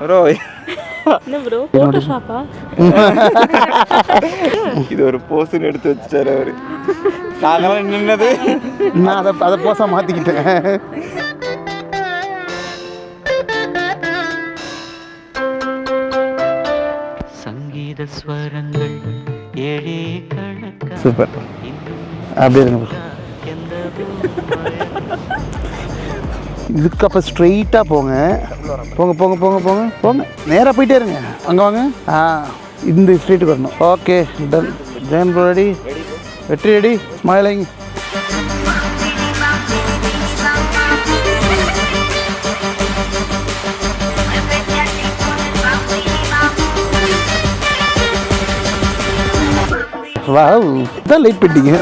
Bro என்ன bro போட்டோஷாப்பா? இது ஒரு போஸ்ன்னு எடுத்து வச்சுட்டாரு அவரு. நாங்களாம் நின்னது நான் அதை போஸா மாற்றிக்கிட்டேன். சங்கீத ஸ்வரங்கள் ஏழே கணக்கா. சூப்பர். அப்படியே இருங்க. இதுக்கு அப்போ ஸ்ட்ரெயிட்டாக போங்க போங்க போங்க போங்க போங்க போங்க நேராக போயிட்டே இருங்க. அங்கே வாங்க. இந்த ஸ்ட்ரெயிட்டுக்கு வரணும். Okay done. Jayan bro ready? Vetri ready? Smiling. Wow, இதான் லைட் பண்ணிட்டீங்க.